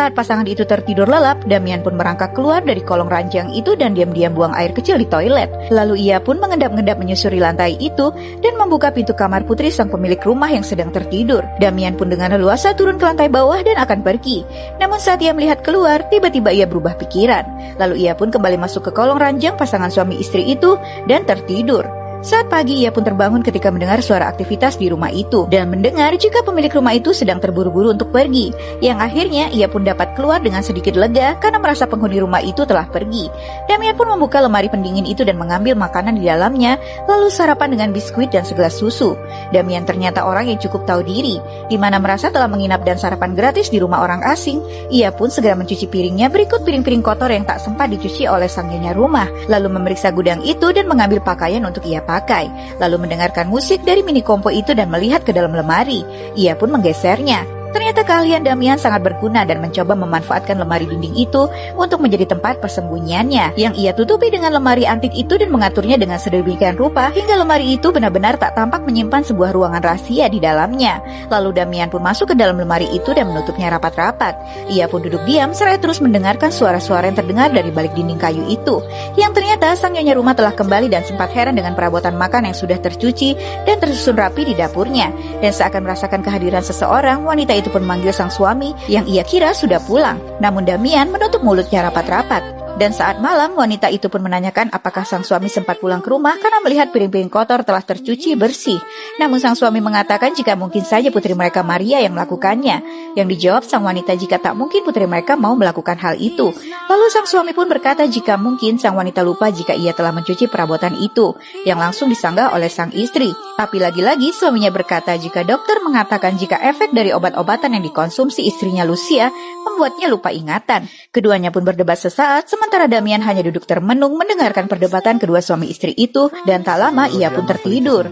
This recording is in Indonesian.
Saat pasangan itu tertidur lelap, Damian pun merangkak keluar dari kolong ranjang itu dan diam-diam buang air kecil di toilet. Lalu ia pun mengendap-endap menyusuri lantai itu dan membuka pintu kamar putri sang pemilik rumah yang sedang tertidur. Damian pun dengan leluasa turun ke lantai bawah dan akan pergi. Namun saat ia melihat keluar, tiba-tiba ia berubah pikiran. Lalu ia pun kembali masuk ke kolong ranjang pasangan suami istri itu dan tertidur. Saat pagi ia pun terbangun ketika mendengar suara aktivitas di rumah itu dan mendengar jika pemilik rumah itu sedang terburu-buru untuk pergi, yang akhirnya ia pun dapat keluar dengan sedikit lega karena merasa penghuni rumah itu telah pergi. Damian pun membuka lemari pendingin itu dan mengambil makanan di dalamnya, lalu sarapan dengan biskuit dan segelas susu. Damian ternyata orang yang cukup tahu diri, di mana merasa telah menginap dan sarapan gratis di rumah orang asing. Ia pun segera mencuci piringnya berikut piring-piring kotor yang tak sempat dicuci oleh sang nyonya rumah, lalu memeriksa gudang itu dan mengambil pakaian untuk ia pakai, lalu mendengarkan musik dari mini kompo itu dan melihat ke dalam lemari. Ia pun menggesernya. Ternyata keahlian Damian sangat berguna dan mencoba memanfaatkan lemari dinding itu untuk menjadi tempat persembunyiannya, yang ia tutupi dengan lemari antik itu dan mengaturnya dengan sedemikian rupa hingga lemari itu benar-benar tak tampak menyimpan sebuah ruangan rahasia di dalamnya. Lalu Damian pun masuk ke dalam lemari itu dan menutupnya rapat-rapat. Ia pun duduk diam seraya terus mendengarkan suara-suara yang terdengar dari balik dinding kayu itu, yang ternyata sang nyonya rumah telah kembali dan sempat heran dengan perabotan makan yang sudah tercuci dan tersusun rapi di dapurnya. Dan seakan merasakan kehadiran seseorang, wanita itu pun memanggil sang suami yang ia kira sudah pulang. Namun Damian menutup mulutnya rapat-rapat. Dan saat malam, wanita itu pun menanyakan apakah sang suami sempat pulang ke rumah karena melihat piring-piring kotor telah tercuci bersih. Namun sang suami mengatakan jika mungkin saja putri mereka Maria yang melakukannya. Yang dijawab sang wanita jika tak mungkin putri mereka mau melakukan hal itu. Lalu sang suami pun berkata jika mungkin sang wanita lupa jika ia telah mencuci perabotan itu, yang langsung disanggah oleh sang istri. Tapi lagi-lagi suaminya berkata jika dokter mengatakan jika efek dari obat-obatan yang dikonsumsi istrinya Lucia membuatnya lupa ingatan. Keduanya pun berdebat sesaat, sementara Damian hanya duduk termenung mendengarkan perdebatan kedua suami istri itu, dan tak lama ia pun tertidur.